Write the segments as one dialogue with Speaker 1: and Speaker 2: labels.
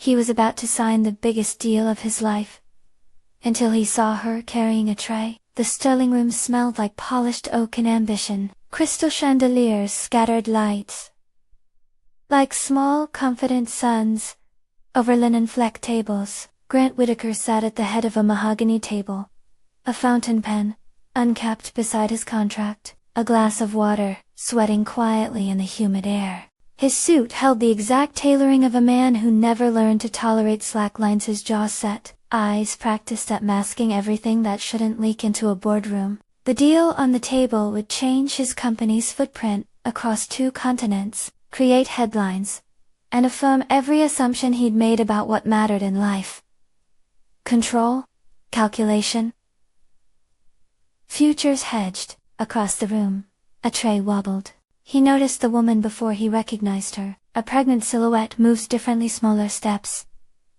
Speaker 1: He was about to sign the biggest deal of his life, until he saw her carrying a tray. The sterling room smelled like polished oak and ambition. Crystal chandeliers scattered lights like small, confident suns over linen-flecked tables. Grant Whitaker sat at the head of a mahogany table, a fountain pen, uncapped beside his contract, a glass of water, sweating quietly in the humid air. His suit held the exact tailoring of a man who never learned to tolerate slack lines, his jaw set, eyes practiced at masking everything that shouldn't leak into a boardroom. The deal on the table would change his company's footprint across 2 continents, create headlines, and affirm every assumption he'd made about what mattered in life. Control, calculation. Futures hedged. Across the room, a tray wobbled. He noticed the woman before he recognized her. A pregnant silhouette moves differently, smaller steps,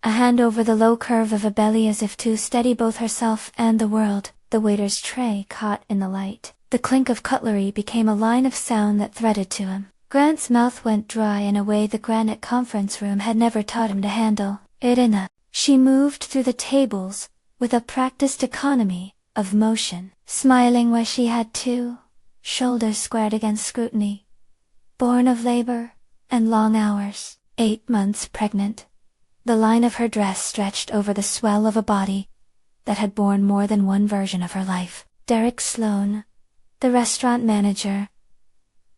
Speaker 1: a hand over the low curve of a belly as if to steady both herself and the world. The waiter's tray caught in the light. The clink of cutlery became a line of sound that threaded to him. Grant's mouth went dry in a way the granite conference room had never taught him to handle. Irina. She moved through the tables with a practiced economy of motion, smiling where she had to, shoulders squared against scrutiny. Born of labor and long hours, 8 months pregnant. The line of her dress stretched over the swell of a body that had borne more than one version of her life. Derek Sloan, the restaurant manager,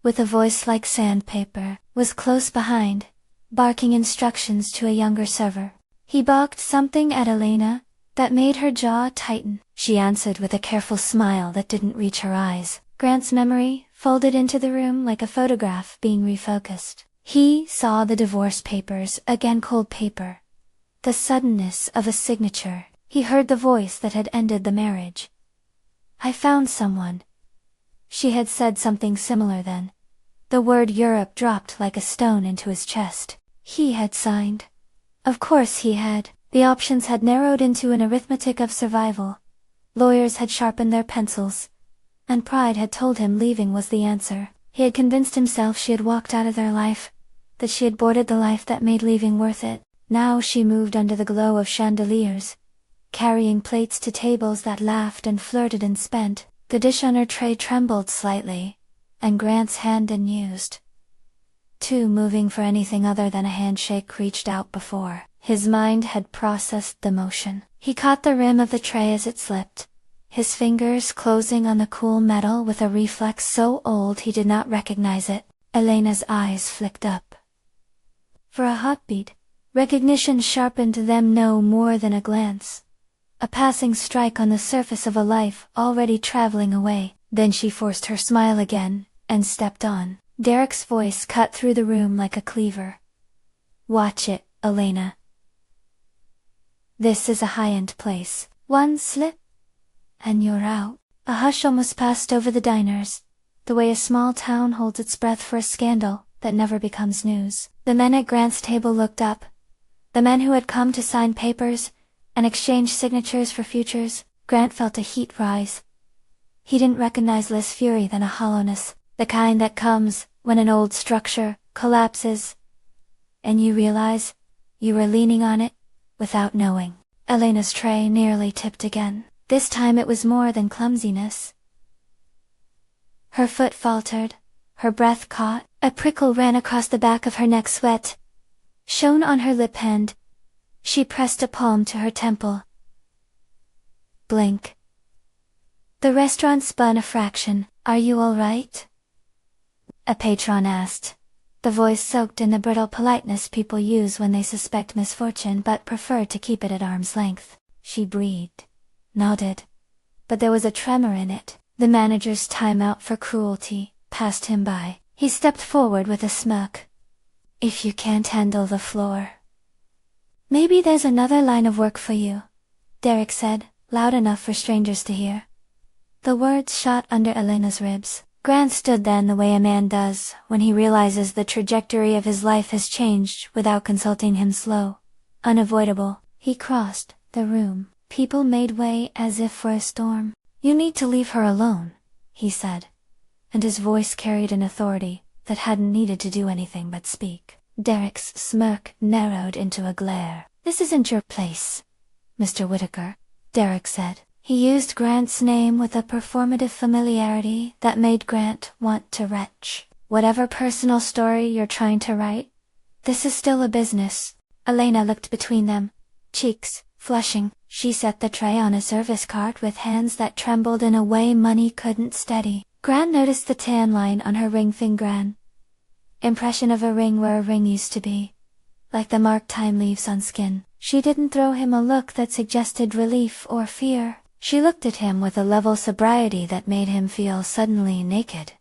Speaker 1: with a voice like sandpaper, was close behind, barking instructions to a younger server. He barked something at Elena that made her jaw tighten. She answered with a careful smile that didn't reach her eyes. Grant's memory folded into the room like a photograph being refocused. He saw the divorce papers, again cold paper. The suddenness of a signature. He heard the voice that had ended the marriage. "I found someone." She had said something similar then. The word Europe dropped like a stone into his chest. He had signed. Of course he had. The options had narrowed into an arithmetic of survival. Lawyers had sharpened their pencils, and pride had told him leaving was the answer. He had convinced himself she had walked out of their life, that she had boarded the life that made leaving worth it. Now she moved under the glow of chandeliers, carrying plates to tables that laughed and flirted and spent. The dish on her tray trembled slightly, and Grant's hand, unused, too moving for anything other than a handshake, reached out before. His mind had processed the motion. He caught the rim of the tray as it slipped, his fingers closing on the cool metal with a reflex so old he did not recognize it. Elena's eyes flicked up. For a hot beat, recognition sharpened them no more than a glance. A passing strike on the surface of a life already traveling away. Then she forced her smile again, and stepped on. Derek's voice cut through the room like a cleaver. "Watch it, Elena. This is a high-end place. One slip, and you're out." A hush almost passed over the diners, the way a small town holds its breath for a scandal that never becomes news. The men at Grant's table looked up. The men who had come to sign papers and exchange signatures for futures. Grant felt a heat rise. He didn't recognize less fury than a hollowness, the kind that comes when an old structure collapses, and you realize you were leaning on it without knowing. Elena's tray nearly tipped again. This time it was more than clumsiness. Her foot faltered, her breath caught, a prickle ran across the back of her neck, sweat shone on her lip hand. She pressed a palm to her temple. Blink. The restaurant spun a fraction. "Are you all right?" a patron asked, the voice soaked in the brittle politeness people use when they suspect misfortune but prefer to keep it at arm's length. She breathed, nodded, but there was a tremor in it. The manager's timeout for cruelty passed him by. He stepped forward with a smirk. "If you can't handle the floor, maybe there's another line of work for you," Derek said, loud enough for strangers to hear. The words shot under Elena's ribs. Grant stood then the way a man does when he realizes the trajectory of his life has changed without consulting him. Slow, unavoidable. He crossed the room. People made way as if for a storm. "You need to leave her alone," he said, and his voice carried an authority that hadn't needed to do anything but speak. Derek's smirk narrowed into a glare. "This isn't your place, Mr. Whitaker," Derek said. He used Grant's name with a performative familiarity that made Grant want to retch. "Whatever personal story you're trying to write, this is still a business." Elena looked between them, cheeks flushing. She set the tray on a service cart with hands that trembled in a way money couldn't steady. Grant noticed the tan line on her ring finger. Impression of a ring where a ring used to be. Like the mark time leaves on skin. She didn't throw him a look that suggested relief or fear. She looked at him with a level sobriety that made him feel suddenly naked.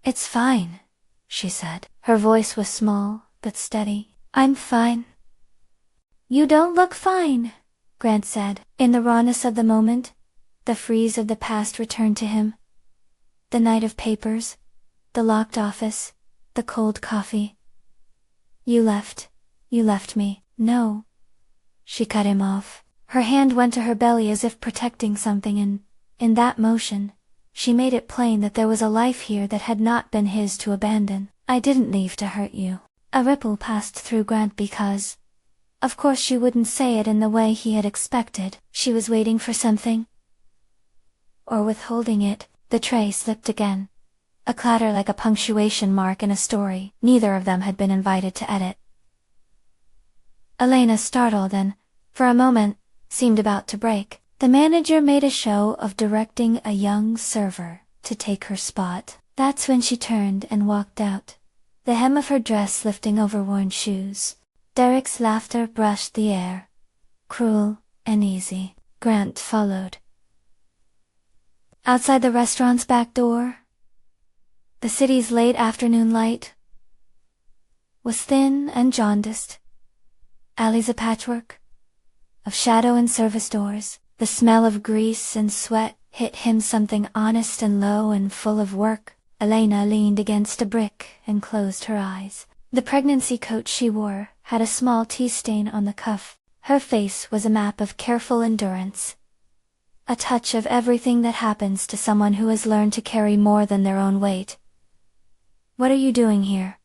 Speaker 1: "It's fine," she said. Her voice was small, but steady. "I'm fine." "You don't look fine," Grant said. In the rawness of the moment, the freeze of the past returned to him. The night of papers, the locked office, the cold coffee. You left me." "No." She cut him off. Her hand went to her belly as if protecting something, and, in that motion, she made it plain that there was a life here that had not been his to abandon. "I didn't leave to hurt you." A ripple passed through Grant because, of course, she wouldn't say it in the way he had expected. She was waiting for something. Or withholding it. The tray slipped again. A clatter like a punctuation mark in a story neither of them had been invited to edit. Elena, startled and, for a moment, seemed about to break. The manager made a show of directing a young server to take her spot. That's when she turned and walked out, the hem of her dress lifting over worn shoes. Derek's laughter brushed the air, cruel and easy. Grant followed. Outside the restaurant's back door, the city's late afternoon light was thin and jaundiced. Alleys a patchwork of shadow and service doors. The smell of grease and sweat hit him, something honest and low and full of work. Elena leaned against a brick and closed her eyes. The pregnancy coat she wore had a small tea stain on the cuff. Her face was a map of careful endurance. A touch of everything that happens to someone who has learned to carry more than their own weight. "What are you doing here?"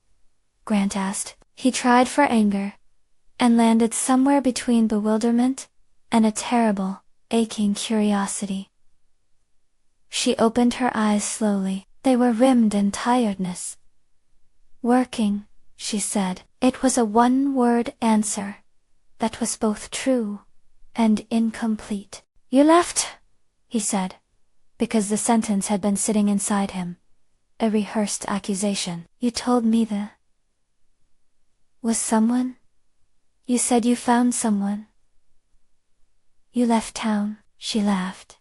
Speaker 1: Grant asked. He tried for anger, and landed somewhere between bewilderment and a terrible, aching curiosity. She opened her eyes slowly. They were rimmed in tiredness. "Working," she said. It was a one-word answer that was both true and incomplete. "You left," he said, because the sentence had been sitting inside him. A rehearsed accusation. "You told me the was someone? You said you found someone. You left town." She laughed,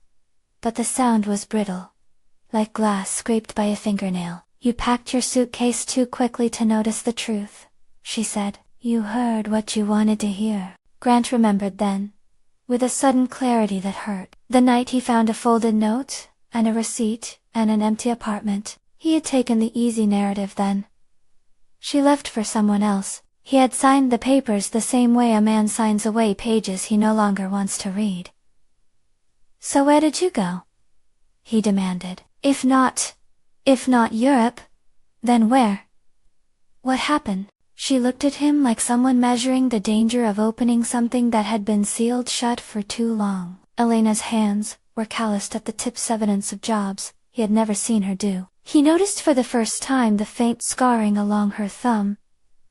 Speaker 1: but the sound was brittle, like glass scraped by a fingernail. "You packed your suitcase too quickly to notice the truth," she said. "You heard what you wanted to hear." Grant remembered then, with a sudden clarity that hurt, the night he found a folded note, and a receipt, and an empty apartment. He had taken the easy narrative then. She left for someone else. He had signed the papers the same way a man signs away pages he no longer wants to read. "So where did you go?" he demanded. If not Europe, then where? What happened?" She looked at him like someone measuring the danger of opening something that had been sealed shut for too long. Elena's hands were calloused at the tips, evidence of jobs he had never seen her do. He noticed for the first time the faint scarring along her thumb,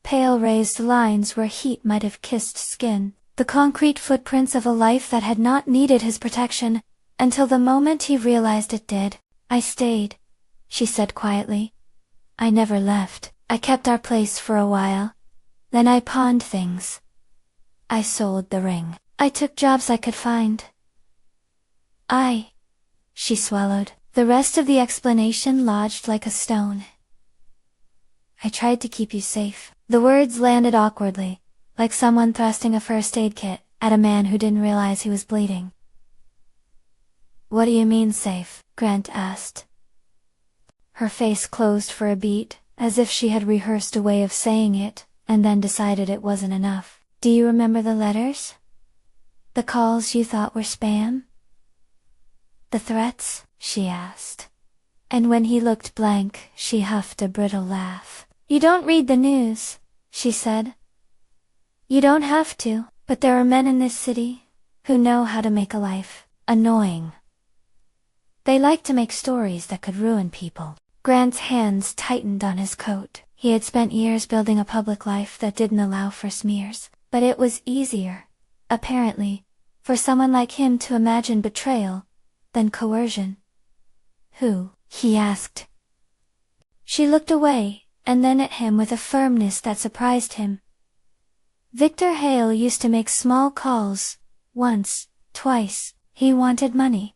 Speaker 1: pale raised lines where heat might have kissed skin, the concrete footprints of a life that had not needed his protection, until the moment he realized it did. "I stayed," she said quietly. "I never left. I kept our place for a while. Then I pawned things. I sold the ring. I took jobs I could find. She swallowed. The rest of the explanation lodged like a stone. "I tried to keep you safe." The words landed awkwardly, like someone thrusting a first aid kit at a man who didn't realize he was bleeding. "What do you mean safe?" Grant asked. Her face closed for a beat, as if she had rehearsed a way of saying it, and then decided it wasn't enough. "Do you remember the letters? The calls you thought were spam? The threats?" she asked. And when he looked blank, she huffed a brittle laugh. You don't read the news, she said. You don't have to, but there are men in this city who know how to make a life annoying. They like to make stories that could ruin people. Grant's hands tightened on his coat. He had spent years building a public life that didn't allow for smears, but it was easier, apparently, for someone like him to imagine betrayal than coercion. Who? He asked. She looked away, and then at him with a firmness that surprised him. Victor Hale used to make small calls, once, twice. He wanted money.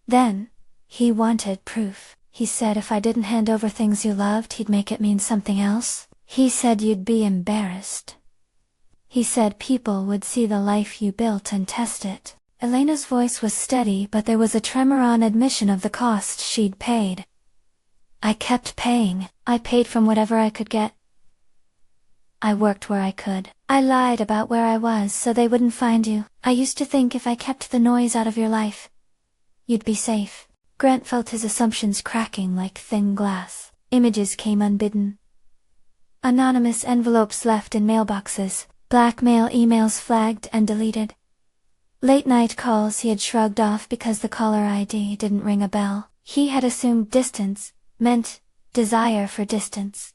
Speaker 1: Then, he wanted proof. He said if I didn't hand over things you loved, he'd make it mean something else. He said you'd be embarrassed. He said people would see the life you built and test it. Elena's voice was steady, but there was a tremor on admission of the cost she'd paid. I kept paying. I paid from whatever I could get. I worked where I could. I lied about where I was so they wouldn't find you. I used to think if I kept the noise out of your life, you'd be safe. Grant felt his assumptions cracking like thin glass. Images came unbidden. Anonymous envelopes left in mailboxes, blackmail emails flagged and deleted. Late-night calls he had shrugged off because the caller ID didn't ring a bell. He had assumed distance meant desire for distance.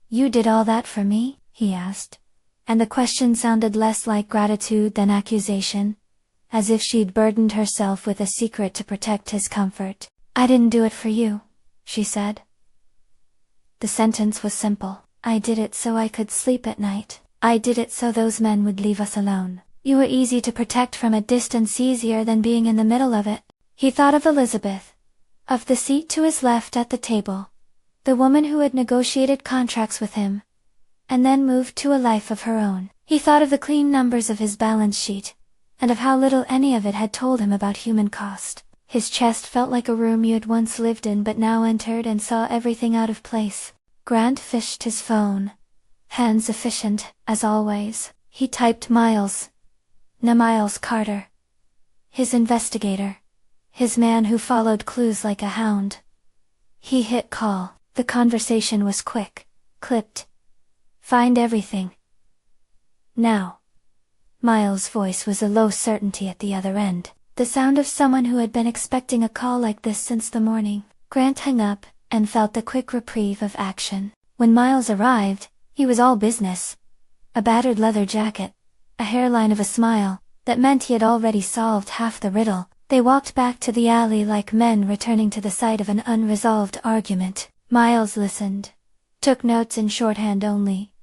Speaker 1: You did all that for me? He asked. And the question sounded less like gratitude than accusation, as if she'd burdened herself with a secret to protect his comfort. I didn't do it for you, she said. The sentence was simple. I did it so I could sleep at night. I did it so those men would leave us alone. You were easy to protect from a distance, easier than being in the middle of it. He thought of Elizabeth, of the seat to his left at the table, the woman who had negotiated contracts with him, and then moved to a life of her own. He thought of the clean numbers of his balance sheet, and of how little any of it had told him about human cost. His chest felt like a room you had once lived in but now entered and saw everything out of place. Grant fished his phone. Hands efficient, as always. He typed Miles. Miles Carter. His investigator. His man who followed clues like a hound. He hit call. The conversation was quick, clipped. Find everything. Now. Miles' voice was a low certainty at the other end, the sound of someone who had been expecting a call like this since the morning. Grant hung up, and felt the quick reprieve of action. When Miles arrived, he was all business. A battered leather jacket, a hairline of a smile, that meant he had already solved half the riddle. They walked back to the alley like men returning to the site of an unresolved argument. Miles listened. Took notes in shorthand only.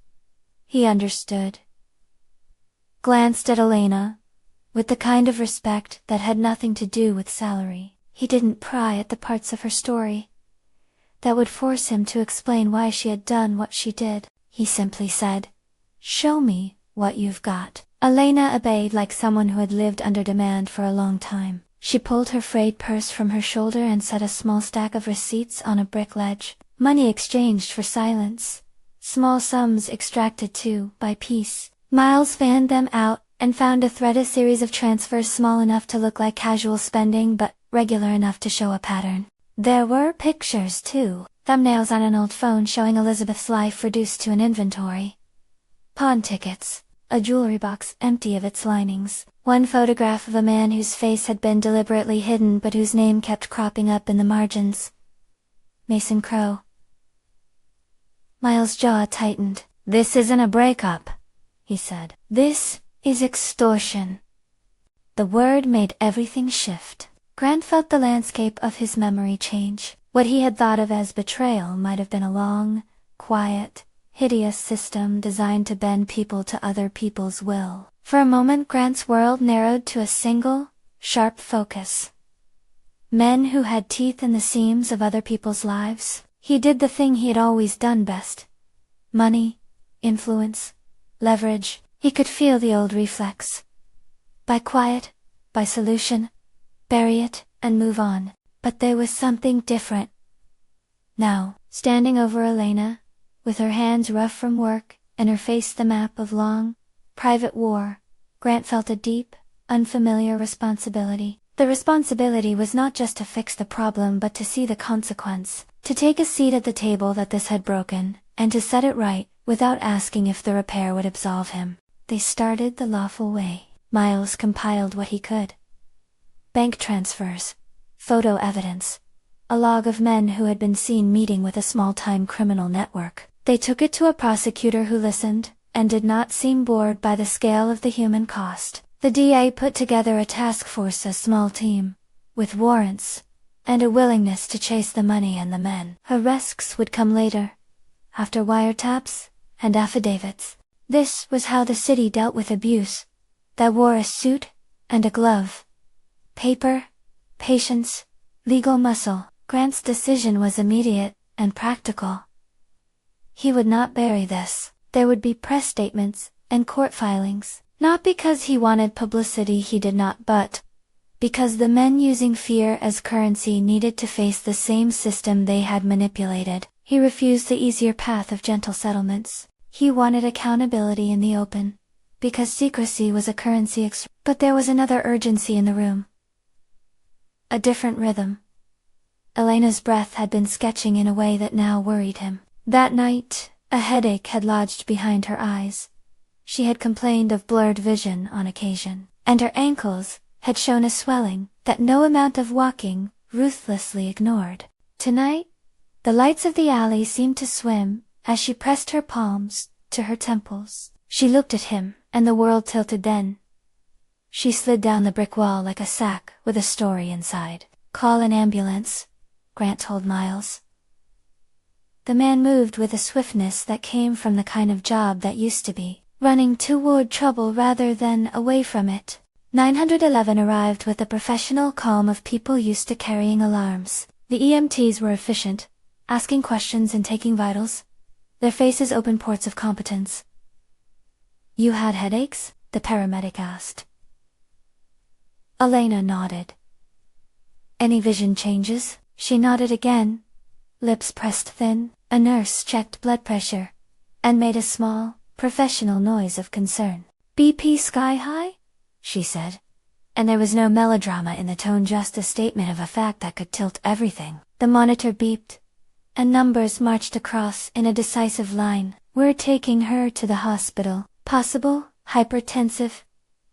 Speaker 1: He understood. Glanced at Elena, with the kind of respect that had nothing to do with salary. He didn't pry at the parts of her story that would force him to explain why she had done what she did. He simply said, "Show me what you've got." Elena obeyed like someone who had lived under demand for a long time. She pulled her frayed purse from her shoulder and set a small stack of receipts on a brick ledge. Money exchanged for silence. Small sums extracted too, by piece. Miles fanned them out, and found a threaded series of transfers small enough to look like casual spending but regular enough to show a pattern. There were pictures too, thumbnails on an old phone showing Elizabeth's life reduced to an inventory. Pawn tickets, a jewelry box empty of its linings, one photograph of a man whose face had been deliberately hidden but whose name kept cropping up in the margins. Mason Crowe. Miles' jaw tightened. "This isn't a breakup," he said. "This is extortion." The word made everything shift. Grant felt the landscape of his memory change. What he had thought of as betrayal might have been a long, quiet, hideous system designed to bend people to other people's will. For a moment Grant's world narrowed to a single, sharp focus. Men who had teeth in the seams of other people's lives. He did the thing he had always done best. Money, influence, leverage. He could feel the old reflex. Buy quiet, buy solution, bury it, and move on. But there was something different. Now, standing over Elena, with her hands rough from work, and her face the map of long, private war, Grant felt a deep, unfamiliar responsibility. The responsibility was not just to fix the problem but to see the consequence, to take a seat at the table that this had broken, and to set it right, without asking if the repair would absolve him. They started the lawful way. Miles compiled what he could. Bank transfers, photo evidence, a log of men who had been seen meeting with a small-time criminal network. They took it to a prosecutor who listened, and did not seem bored by the scale of the human cost. The DA put together a task force, a small team, with warrants, and a willingness to chase the money and the men. Arrests would come later, after wiretaps and affidavits. This was how the city dealt with abuse, that wore a suit and a glove. Paper, patience, legal muscle. Grant's decision was immediate and practical. He would not bury this. There would be press statements and court filings, not because he wanted publicity, he did not, but because the men using fear as currency needed to face the same system they had manipulated. He refused the easier path of gentle settlements. He wanted accountability in the open, because secrecy was a currency. But there was another urgency in the room. A different rhythm. Elena's breath had been sketching in a way that now worried him. That night, a headache had lodged behind her eyes. She had complained of blurred vision on occasion, and her ankles had shown a swelling that no amount of walking ruthlessly ignored. Tonight, the lights of the alley seemed to swim as she pressed her palms to her temples. She looked at him, and the world tilted then. She slid down the brick wall like a sack with a story inside. "Call an ambulance," Grant told Miles. The man moved with a swiftness that came from the kind of job that used to be running toward trouble rather than away from it. 911 arrived with the professional calm of people used to carrying alarms. The EMTs were efficient, asking questions and taking vitals, their faces open ports of competence. "You had headaches?" the paramedic asked. Elena nodded. "Any vision changes?" She nodded again, lips pressed thin. A nurse checked blood pressure, and made a small, professional noise of concern. "BP sky high?" she said. And there was no melodrama in the tone, just a statement of a fact that could tilt everything. The monitor beeped, and numbers marched across in a decisive line. "We're taking her to the hospital. Possible, hypertensive,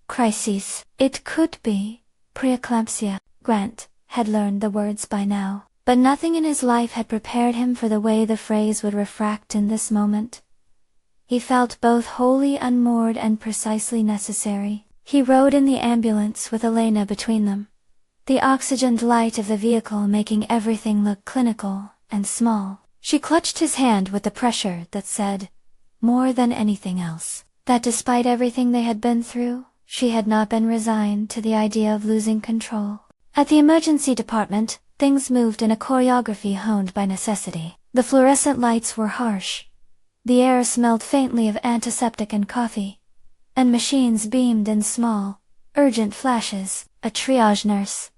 Speaker 1: crises. It could be preeclampsia." Grant had learned the words by now, but nothing in his life had prepared him for the way the phrase would refract in this moment. He felt both wholly unmoored and precisely necessary. He rode in the ambulance with Elena between them, the oxygened light of the vehicle making everything look clinical and small. She clutched his hand with the pressure that said, more than anything else, that despite everything they had been through, she had not been resigned to the idea of losing control. At the emergency department, things moved in a choreography honed by necessity. The fluorescent lights were harsh. The air smelled faintly of antiseptic and coffee, and machines beamed in small, urgent flashes. A triage nurse,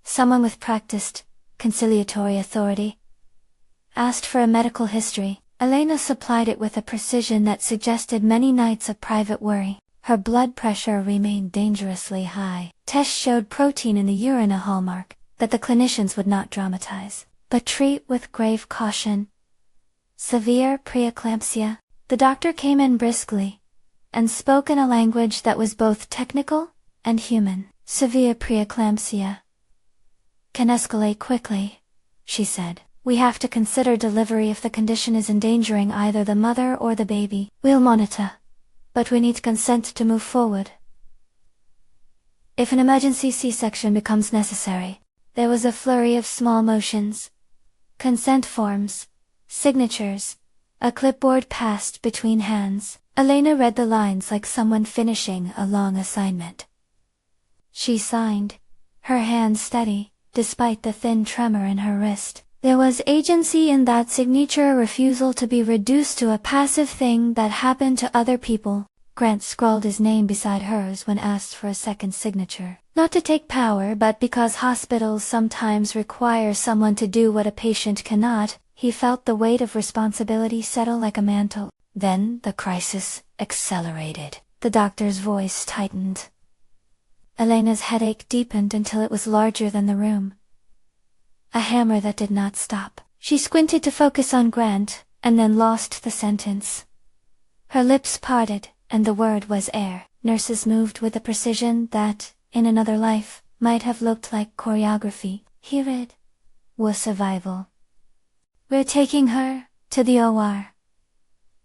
Speaker 1: someone with practiced, conciliatory authority, asked for a medical history. Elena supplied it with a precision that suggested many nights of private worry. Her blood pressure remained dangerously high. Tests showed protein in the urine, a hallmark that the clinicians would not dramatize, but treat with grave caution. Severe preeclampsia. The doctor came in briskly, and spoke in a language that was both technical and human. Severe preeclampsia can escalate quickly, she said. We have to consider delivery if the condition is endangering either the mother or the baby. We'll monitor, but we need consent to move forward. If an emergency C-section becomes necessary. There was a flurry of small motions, consent forms, signatures. A clipboard passed between hands. Elena read the lines like someone finishing a long assignment. She signed, her hand steady, despite the thin tremor in her wrist. There was agency in that signature, a refusal to be reduced to a passive thing that happened to other people. Grant scrawled his name beside hers when asked for a second signature. Not to take power, but because hospitals sometimes require someone to do what a patient cannot, he felt the weight of responsibility settle like a mantle. Then the crisis accelerated. The doctor's voice tightened. Elena's headache deepened until it was larger than the room. A hammer that did not stop. She squinted to focus on Grant, and then lost the sentence. Her lips parted, and the word was air. Nurses moved with a precision that, in another life, might have looked like choreography. Here it was survival. "We're taking her to the OR,"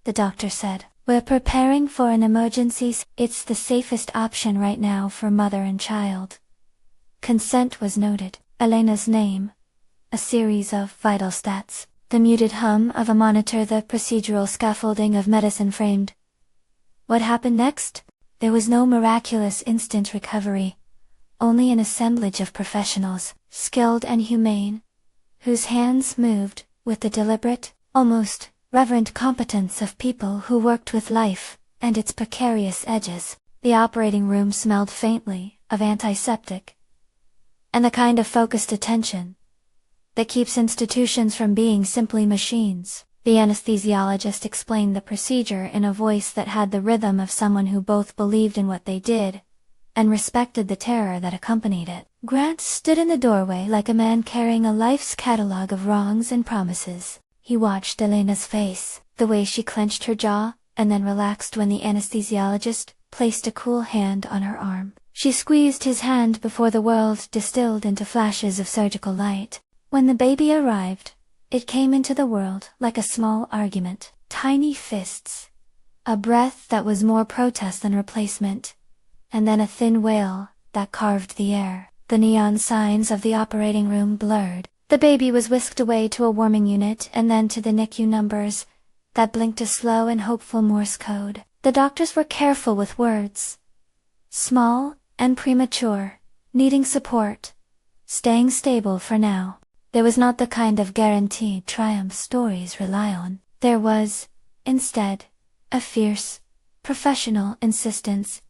Speaker 1: the doctor said. "We're preparing for an emergency. It's the safest option right now for mother and child." Consent was noted. Elena's name, a series of vital stats, the muted hum of a monitor, the procedural scaffolding of medicine framed. What happened next? There was no miraculous instant recovery, only an assemblage of professionals, skilled and humane, whose hands moved with the deliberate, almost reverent competence of people who worked with life and its precarious edges. The operating room smelled faintly of antiseptic, and the kind of focused attention that keeps institutions from being simply machines. The anesthesiologist explained the procedure in a voice that had the rhythm of someone who both believed in what they did and respected the terror that accompanied it. Grant stood in the doorway like a man carrying a life's catalog of wrongs and promises. He watched Elena's face, the way she clenched her jaw, and then relaxed when the anesthesiologist placed a cool hand on her arm. She squeezed his hand before the world distilled into flashes of surgical light. When the baby arrived, it came into the world like a small argument. Tiny fists, a breath that was more protest than replacement, and then a thin wail that carved the air. The neon signs of the operating room blurred. The baby was whisked away to a warming unit and then to the NICU numbers that blinked a slow and hopeful Morse code. The doctors were careful with words. Small and premature, needing support, staying stable for now. There was not the kind of guaranteed triumph stories rely on. There was, instead, a fierce, professional insistence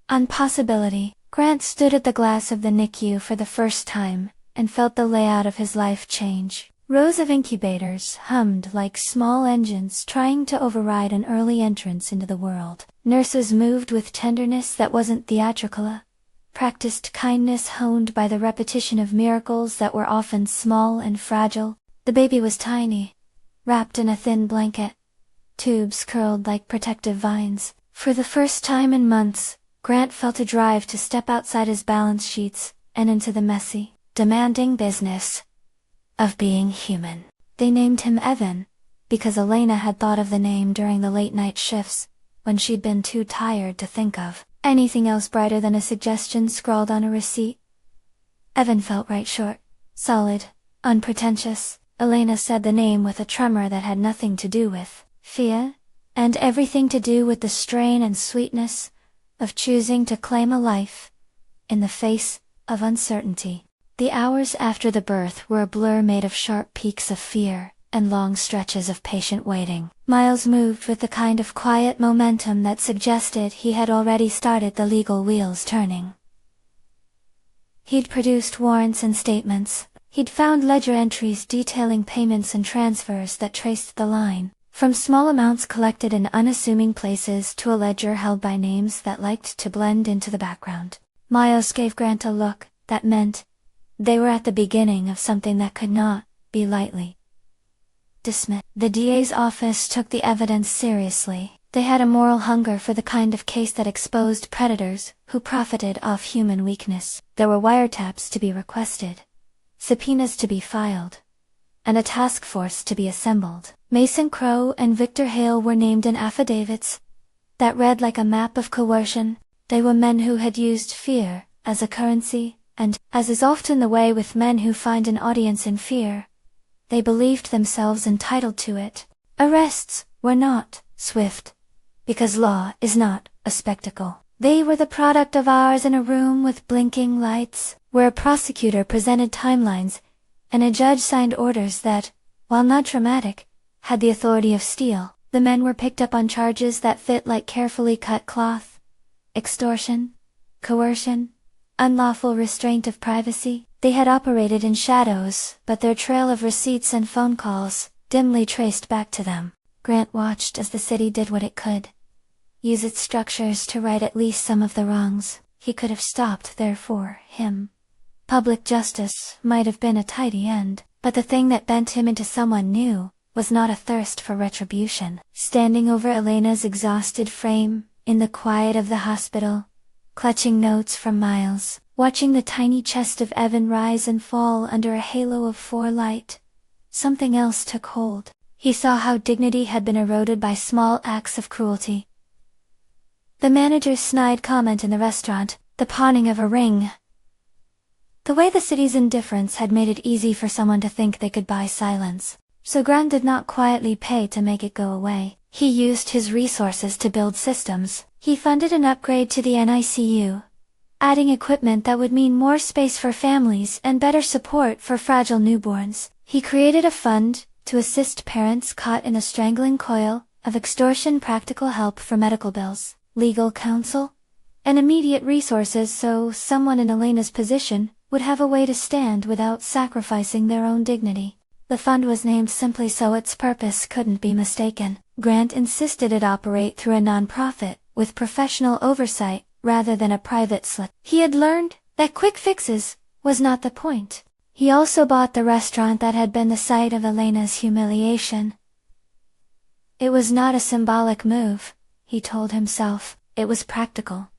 Speaker 1: on possibility. Grant stood at the glass of the NICU for the first time and felt the layout of his life change. Rows of incubators hummed like small engines trying to override an early entrance into the world. Nurses moved with tenderness that wasn't theatrical, practiced kindness honed by the repetition of miracles that were often small and fragile. The baby was tiny, wrapped in a thin blanket, tubes curled like protective vines. For the first time in months, Grant felt a drive to step outside his balance sheets and into the messy, demanding business of being human. They named him Evan, because Elena had thought of the name during the late-night shifts, when she'd been too tired to think of anything else brighter than a suggestion scrawled on a receipt. Evan felt right short, solid, unpretentious. Elena said the name with a tremor that had nothing to do with fear, and everything to do with the strain and sweetness of choosing to claim a life in the face of uncertainty. The hours after the birth were a blur made of sharp peaks of fear and long stretches of patient waiting. Miles moved with the kind of quiet momentum that suggested he had already started the legal wheels turning. He'd produced warrants and statements. He'd found ledger entries detailing payments and transfers that traced the line, from small amounts collected in unassuming places to a ledger held by names that liked to blend into the background. Miles gave Grant a look that meant they were at the beginning of something that could not be lightly dismissed. The DA's office took the evidence seriously. They had a moral hunger for the kind of case that exposed predators who profited off human weakness. There were wiretaps to be requested, subpoenas to be filed, and a task force to be assembled. Mason Crowe and Victor Hale were named in affidavits that read like a map of coercion. They were men who had used fear as a currency, and, as is often the way with men who find an audience in fear, they believed themselves entitled to it. Arrests were not swift, because law is not a spectacle. They were the product of hours in a room with blinking lights, where a prosecutor presented timelines, and a judge signed orders that, while not dramatic, had the authority of steel. The men were picked up on charges that fit like carefully cut cloth: extortion, coercion, unlawful restraint of privacy. They had operated in shadows, but their trail of receipts and phone calls dimly traced back to them. Grant watched as the city did what it could, use its structures to right at least some of the wrongs. He could have stopped there for him. Public justice might have been a tidy end, but the thing that bent him into someone new was not a thirst for retribution. Standing over Elena's exhausted frame, in the quiet of the hospital, clutching notes from Miles, watching the tiny chest of Evan rise and fall under a halo of light, something else took hold. He saw how dignity had been eroded by small acts of cruelty. The manager's snide comment in the restaurant, the pawning of a ring. The way the city's indifference had made it easy for someone to think they could buy silence. So Grant did not quietly pay to make it go away. He used his resources to build systems. He funded an upgrade to the NICU, adding equipment that would mean more space for families and better support for fragile newborns. He created a fund to assist parents caught in a strangling coil of extortion, practical help for medical bills, legal counsel, and immediate resources so someone in Elena's position would have a way to stand without sacrificing their own dignity. The fund was named simply so its purpose couldn't be mistaken. Grant insisted it operate through a non-profit, with professional oversight, rather than a private slit. He had learned that quick fixes was not the point. He also bought the restaurant that had been the site of Elena's humiliation. It was not a symbolic move, he told himself, it was practical.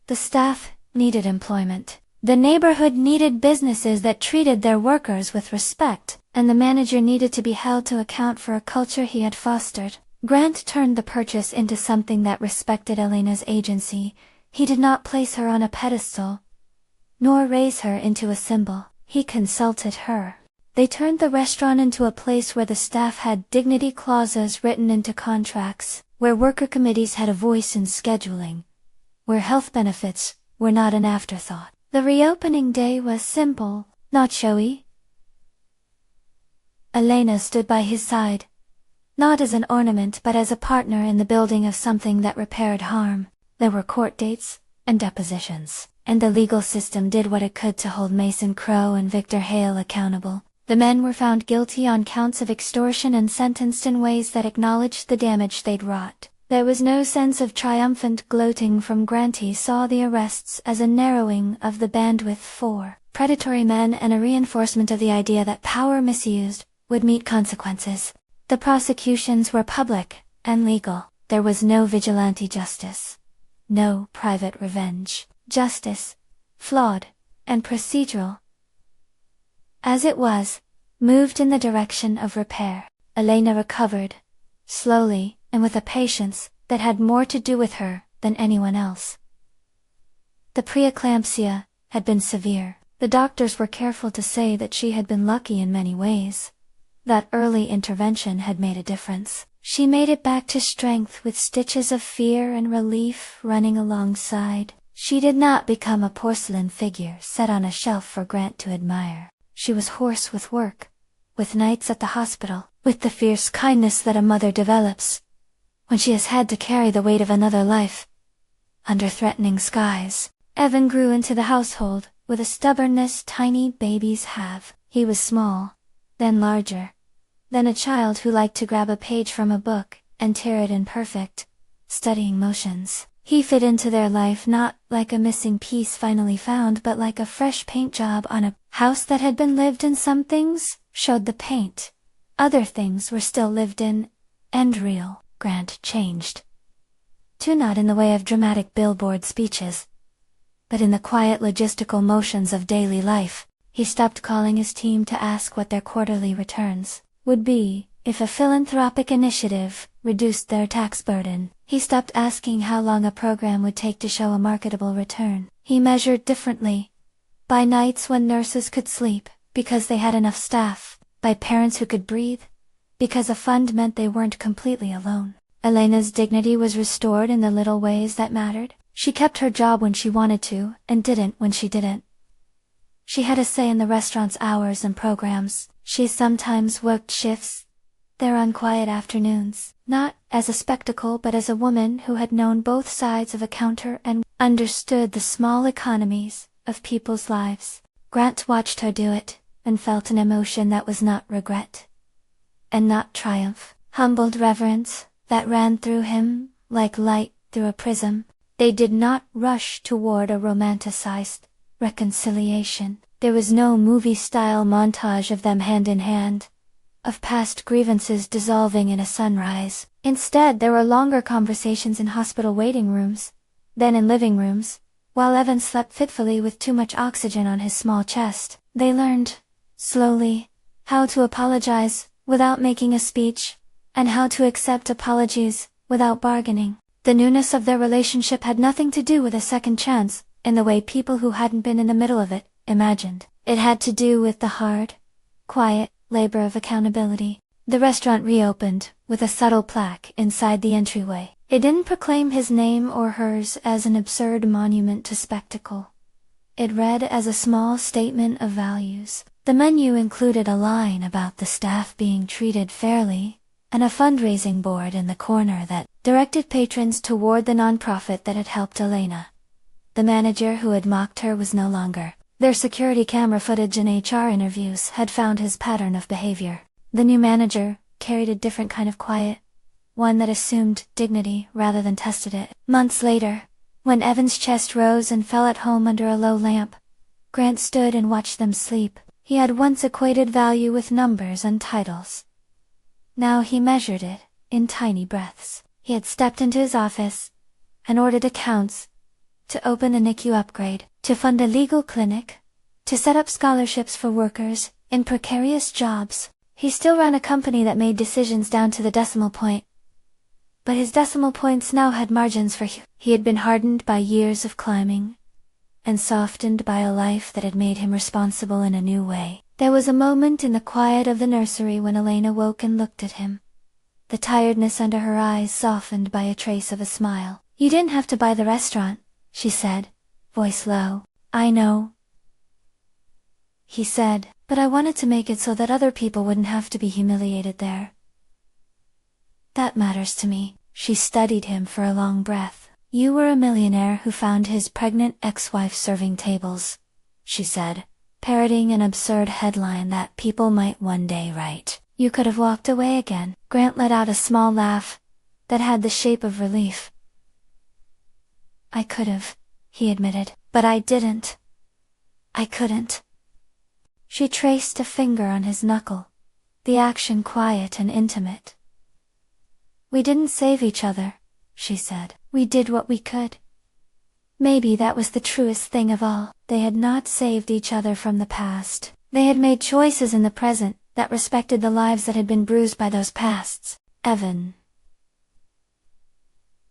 Speaker 1: The staff needed employment. The neighborhood needed businesses that treated their workers with respect, and the manager needed to be held to account for a culture he had fostered. Grant turned the purchase into something that respected Elena's agency. He did not place her on a pedestal, nor raise her into a symbol. He consulted her. They turned the restaurant into a place where the staff had dignity clauses written into contracts, where worker committees had a voice in scheduling, where health benefits were not an afterthought. The reopening day was simple, not showy. Elena stood by his side, not as an ornament but as a partner in the building of something that repaired harm. There were court dates and depositions, and the legal system did what it could to hold Mason Crowe and Victor Hale accountable. The men were found guilty on counts of extortion and sentenced in ways that acknowledged the damage they'd wrought. There was no sense of triumphant gloating from Grant. He saw the arrests as a narrowing of the bandwidth for predatory men and a reinforcement of the idea that power misused would meet consequences. The prosecutions were public and legal. There was no vigilante justice, no private revenge. Justice, flawed and procedural as it was, moved in the direction of repair. Elena recovered, slowly, and with a patience that had more to do with her than anyone else. The preeclampsia had been severe. The doctors were careful to say that she had been lucky in many ways. That early intervention had made a difference. She made it back to strength with stitches of fear and relief running alongside. She did not become a porcelain figure set on a shelf for Grant to admire. She was hoarse with work, with nights at the hospital, with the fierce kindness that a mother develops when she has had to carry the weight of another life under threatening skies. Evan grew into the household with a stubbornness tiny babies have. He was small, then larger, then a child who liked to grab a page from a book and tear it in perfect, studying motions. He fit into their life not like a missing piece finally found but like a fresh paint job on a house that had been lived in. Some things showed the paint, other things were still lived in and real. Grant changed. Too, not in the way of dramatic billboard speeches, but in the quiet logistical motions of daily life. He stopped calling his team to ask what their quarterly returns would be if a philanthropic initiative reduced their tax burden. He stopped asking how long a program would take to show a marketable return. He measured differently. By nights when nurses could sleep, because they had enough staff. By parents who could breathe, because a fund meant they weren't completely alone. Elena's dignity was restored in the little ways that mattered. She kept her job when she wanted to, and didn't when she didn't. She had a say in the restaurant's hours and programs. She sometimes worked shifts, there on quiet afternoons, not as a spectacle but as a woman who had known both sides of a counter and understood the small economies of people's lives. Grant watched her do it, and felt an emotion that was not regret, and not triumph, humbled reverence, that ran through him, like light through a prism. They did not rush toward a romanticized reconciliation. There was no movie-style montage of them hand in hand, of past grievances dissolving in a sunrise. Instead, there were longer conversations in hospital waiting rooms, then in living rooms, while Evan slept fitfully with too much oxygen on his small chest. They learned, slowly, how to apologize without making a speech, and how to accept apologies without bargaining. The newness of their relationship had nothing to do with a second chance, in the way people who hadn't been in the middle of it imagined. It had to do with the hard, quiet labor of accountability. The restaurant reopened, with a subtle plaque inside the entryway. It didn't proclaim his name or hers as an absurd monument to spectacle. It read as a small statement of values. The menu included a line about the staff being treated fairly, and a fundraising board in the corner that directed patrons toward the nonprofit that had helped Elena. The manager who had mocked her was no longer. Their security camera footage and HR interviews had found his pattern of behavior. The new manager carried a different kind of quiet, one that assumed dignity rather than tested it. Months later, when Evan's chest rose and fell at home under a low lamp, Grant stood and watched them sleep. He had once equated value with numbers and titles. Now he measured it in tiny breaths. He had stepped into his office and ordered accounts, to open a NICU upgrade, to fund a legal clinic, to set up scholarships for workers in precarious jobs. He still ran a company that made decisions down to the decimal point. But his decimal points now had margins for he had been hardened by years of climbing, and softened by a life that had made him responsible in a new way. There was a moment in the quiet of the nursery when Elena woke and looked at him. The tiredness under her eyes softened by a trace of a smile. "You didn't have to buy the restaurant," she said, voice low. "I know," he said, "but I wanted to make it so that other people wouldn't have to be humiliated there. That matters to me." She studied him for a long breath. "You were a millionaire who found his pregnant ex-wife serving tables," she said, parroting an absurd headline that people might one day write. "You could have walked away again." Grant let out a small laugh that had the shape of relief. "I could have," he admitted, "but I didn't. I couldn't." She traced a finger on his knuckle, the action quiet and intimate. "We didn't save each other," she said. "We did what we could." Maybe that was the truest thing of all. They had not saved each other from the past. They had made choices in the present that respected the lives that had been bruised by those pasts. Evan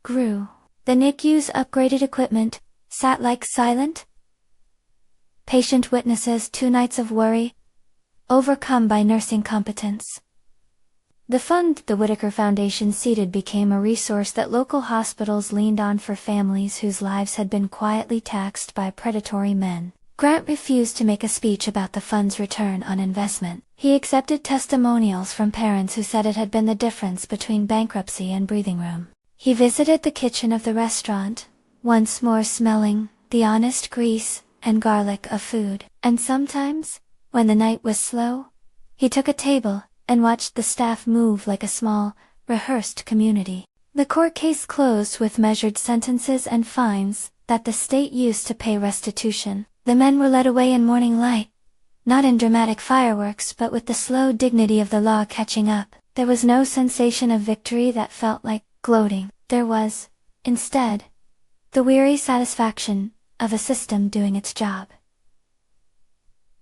Speaker 1: grew. The NICU's upgraded equipment sat like silent, patient witnesses 2 nights of worry, overcome by nursing competence. The fund the Whitaker Foundation seeded became a resource that local hospitals leaned on for families whose lives had been quietly taxed by predatory men. Grant refused to make a speech about the fund's return on investment. He accepted testimonials from parents who said it had been the difference between bankruptcy and breathing room. He visited the kitchen of the restaurant, once more smelling the honest grease and garlic of food. And sometimes, when the night was slow, he took a table and watched the staff move like a small, rehearsed community. The court case closed with measured sentences and fines that the state used to pay restitution. The men were led away in morning light, not in dramatic fireworks but with the slow dignity of the law catching up. There was no sensation of victory that felt like gloating. There was, instead, the weary satisfaction of a system doing its job.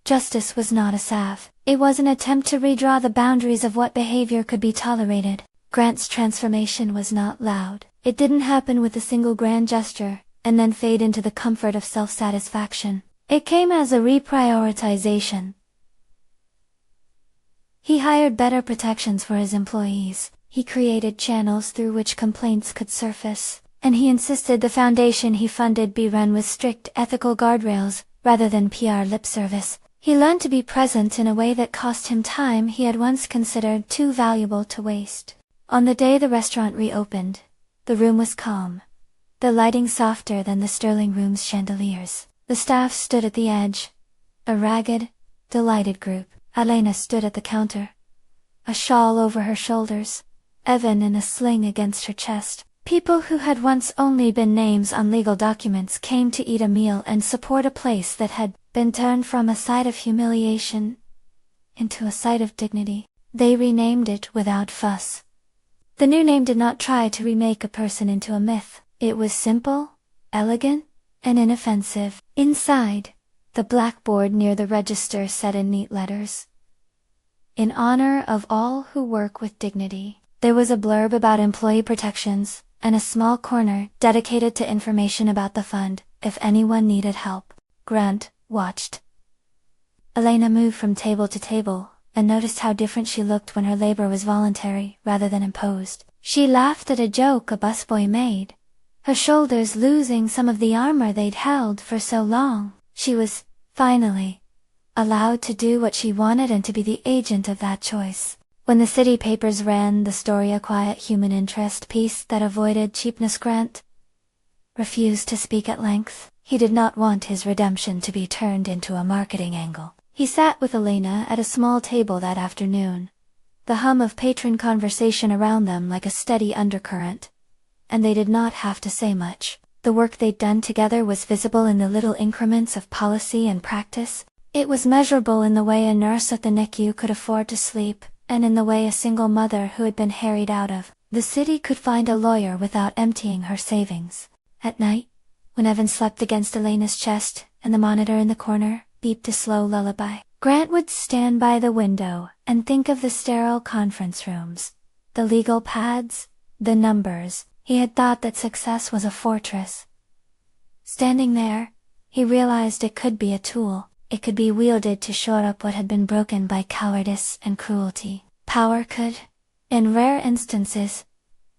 Speaker 1: Justice was not a salve. It was an attempt to redraw the boundaries of what behavior could be tolerated. Grant's transformation was not loud. It didn't happen with a single grand gesture, and then fade into the comfort of self-satisfaction. It came as a reprioritization. He hired better protections for his employees. He created channels through which complaints could surface, and he insisted the foundation he funded be run with strict ethical guardrails, rather than PR lip service. He learned to be present in a way that cost him time he had once considered too valuable to waste. On the day the restaurant reopened, the room was calm, the lighting softer than the Sterling room's chandeliers. The staff stood at the edge, a ragged, delighted group. Elena stood at the counter, a shawl over her shoulders, Evan in a sling against her chest. People who had once only been names on legal documents came to eat a meal and support a place that had been turned from a site of humiliation into a site of dignity. They renamed it without fuss. The new name did not try to remake a person into a myth. It was simple, elegant, and inoffensive. Inside, the blackboard near the register said in neat letters, "In honor of all who work with dignity." There was a blurb about employee protections, and a small corner dedicated to information about the fund, if anyone needed help. Grant watched Elena move from table to table, and noticed how different she looked when her labor was voluntary rather than imposed. She laughed at a joke a busboy made, her shoulders losing some of the armor they'd held for so long. She was, finally, allowed to do what she wanted and to be the agent of that choice. When the city papers ran the story, a quiet human interest piece that avoided cheapness, Grant refused to speak at length. He did not want his redemption to be turned into a marketing angle. He sat with Elena at a small table that afternoon, the hum of patron conversation around them like a steady undercurrent, and they did not have to say much. The work they'd done together was visible in the little increments of policy and practice. It was measurable in the way a nurse at the NICU could afford to sleep, and in the way a single mother who had been harried out of the city could find a lawyer without emptying her savings. At night, when Evan slept against Elena's chest, and the monitor in the corner beeped a slow lullaby, Grant would stand by the window and think of the sterile conference rooms, the legal pads, the numbers. He had thought that success was a fortress. Standing there, he realized it could be a tool. It could be wielded to shore up what had been broken by cowardice and cruelty. Power could, in rare instances,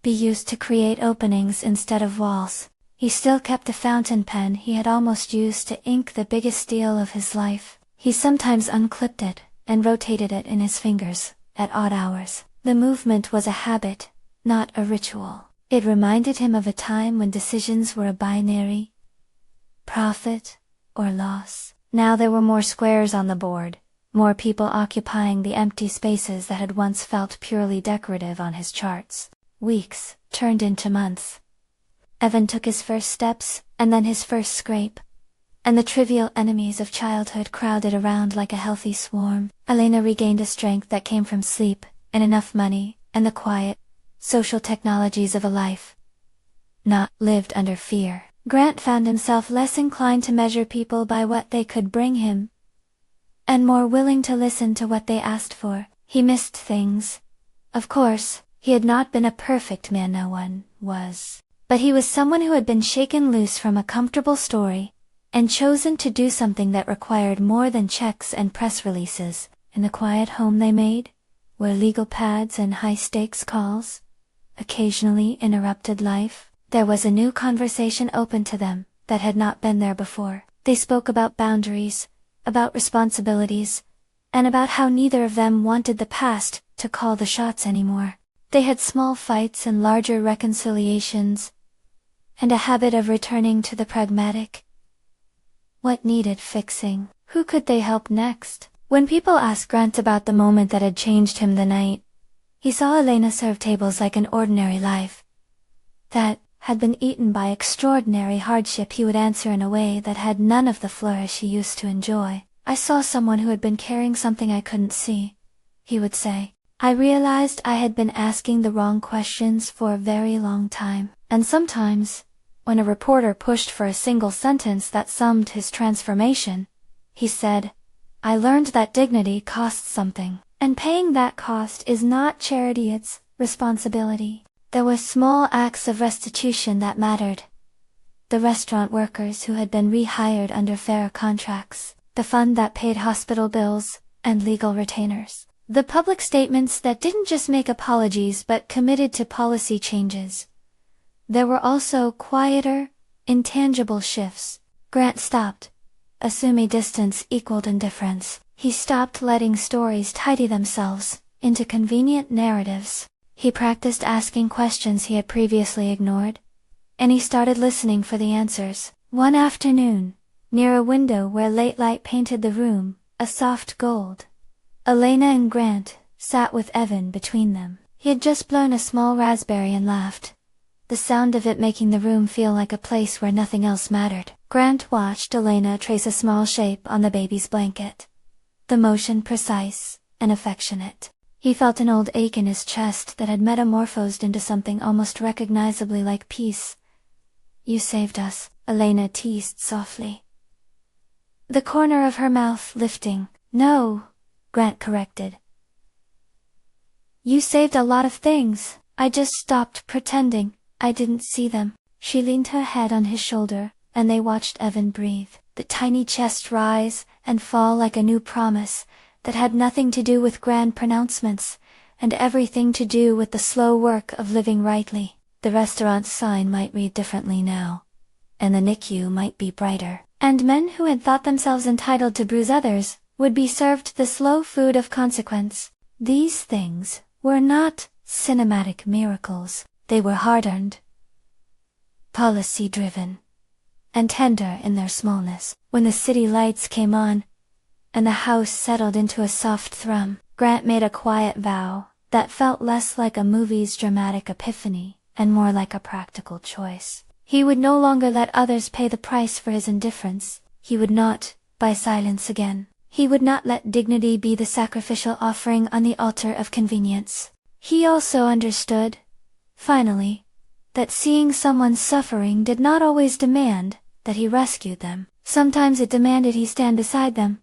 Speaker 1: be used to create openings instead of walls. He still kept the fountain pen he had almost used to ink the biggest deal of his life. He sometimes unclipped it and rotated it in his fingers at odd hours. The movement was a habit, not a ritual. It reminded him of a time when decisions were a binary, profit or loss. Now there were more squares on the board, more people occupying the empty spaces that had once felt purely decorative on his charts. Weeks turned into months. Evan took his first steps, and then his first scrape, and the trivial enemies of childhood crowded around like a healthy swarm. Elena regained a strength that came from sleep, and enough money, and the quiet, social technologies of a life not lived under fear. Grant found himself less inclined to measure people by what they could bring him, and more willing to listen to what they asked for. He missed things. Of course, he had not been a perfect man, no one was. But he was someone who had been shaken loose from a comfortable story, and chosen to do something that required more than checks and press releases. In the quiet home they made, where legal pads and high-stakes calls occasionally interrupted life, there was a new conversation open to them that had not been there before. They spoke about boundaries, about responsibilities, and about how neither of them wanted the past to call the shots anymore. They had small fights and larger reconciliations, and a habit of returning to the pragmatic. What needed fixing? Who could they help next? When people asked Grant about the moment that had changed him the night, he saw Elena serve tables like an ordinary life that had been eaten by extraordinary hardship. He would answer in a way that had none of the flourish he used to enjoy. "I saw someone who had been carrying something I couldn't see," he would say. "I realized I had been asking the wrong questions for a very long time." And sometimes, when a reporter pushed for a single sentence that summed his transformation, he said, "I learned that dignity costs something, and paying that cost is not charity, it's responsibility." There were small acts of restitution that mattered. The restaurant workers who had been rehired under fair contracts, the fund that paid hospital bills, and legal retainers. The public statements that didn't just make apologies but committed to policy changes. There were also quieter, intangible shifts. Grant stopped, assuming distance equaled indifference. He stopped letting stories tidy themselves into convenient narratives. He practiced asking questions he had previously ignored, and he started listening for the answers. One afternoon, near a window where late light painted the room a soft gold, Elena and Grant sat with Evan between them. He had just blown a small raspberry and laughed, the sound of it making the room feel like a place where nothing else mattered. Grant watched Elena trace a small shape on the baby's blanket, the motion precise and affectionate. He felt an old ache in his chest that had metamorphosed into something almost recognizably like peace. "You saved us," Elena teased softly, the corner of her mouth lifting. "No," Grant corrected. "You saved a lot of things. I just stopped pretending I didn't see them." She leaned her head on his shoulder, and they watched Evan breathe, the tiny chest rise and fall like a new promise that had nothing to do with grand pronouncements, and everything to do with the slow work of living rightly. The restaurant's sign might read differently now, and the NICU might be brighter, and men who had thought themselves entitled to bruise others would be served the slow food of consequence. These things were not cinematic miracles. They were hard-earned, policy-driven, and tender in their smallness. When the city lights came on, and the house settled into a soft thrum, Grant made a quiet vow that felt less like a movie's dramatic epiphany and more like a practical choice. He would no longer let others pay the price for his indifference. He would not buy silence again. He would not let dignity be the sacrificial offering on the altar of convenience. He also understood, finally, that seeing someone suffering did not always demand that he rescued them. Sometimes it demanded he stand beside them,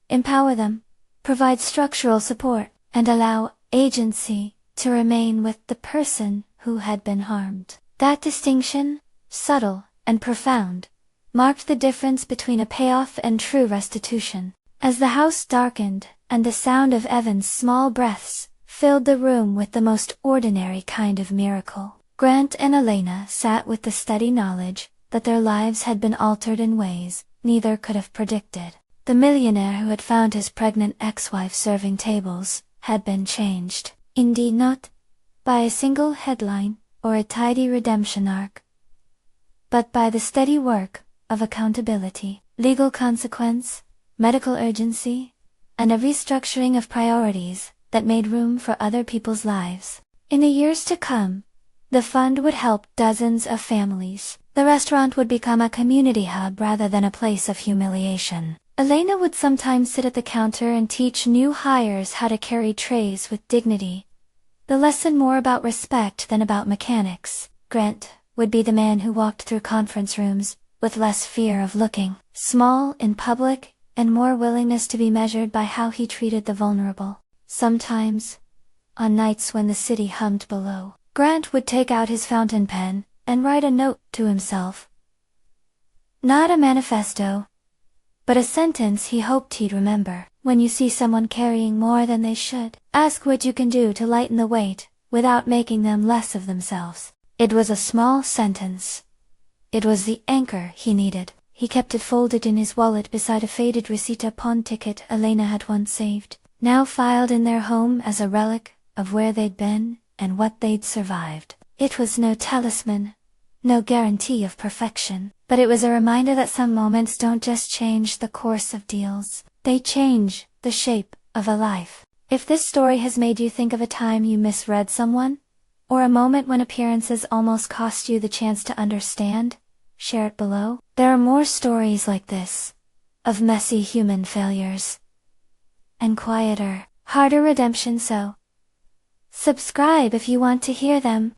Speaker 1: empower them, provide structural support, and allow agency to remain with the person who had been harmed. That distinction, subtle and profound, marked the difference between a payoff and true restitution. As the house darkened, and the sound of Evan's small breaths filled the room with the most ordinary kind of miracle, Grant and Elena sat with the steady knowledge that their lives had been altered in ways neither could have predicted. The millionaire who had found his pregnant ex-wife serving tables had been changed, indeed not by a single headline or a tidy redemption arc, but by the steady work of accountability, legal consequence, medical urgency, and a restructuring of priorities that made room for other people's lives. In the years to come, the fund would help dozens of families. The restaurant would become a community hub rather than a place of humiliation. Elena would sometimes sit at the counter and teach new hires how to carry trays with dignity, the lesson more about respect than about mechanics. Grant would be the man who walked through conference rooms with less fear of looking small in public and more willingness to be measured by how he treated the vulnerable. Sometimes, on nights when the city hummed below, Grant would take out his fountain pen and write a note to himself. Not a manifesto, but a sentence he hoped he'd remember. When you see someone carrying more than they should, ask what you can do to lighten the weight, without making them less of themselves. It was a small sentence. It was the anchor he needed. He kept it folded in his wallet beside a faded Recita pawn ticket Elena had once saved, now filed in their home as a relic of where they'd been and what they'd survived. It was no talisman, no guarantee of perfection, but it was a reminder that some moments don't just change the course of deals, they change the shape of a life. If this story has made you think of a time you misread someone, or a moment when appearances almost cost you the chance to understand, share it below. There are more stories like this, of messy human failures, and quieter, harder redemption, so subscribe if you want to hear them.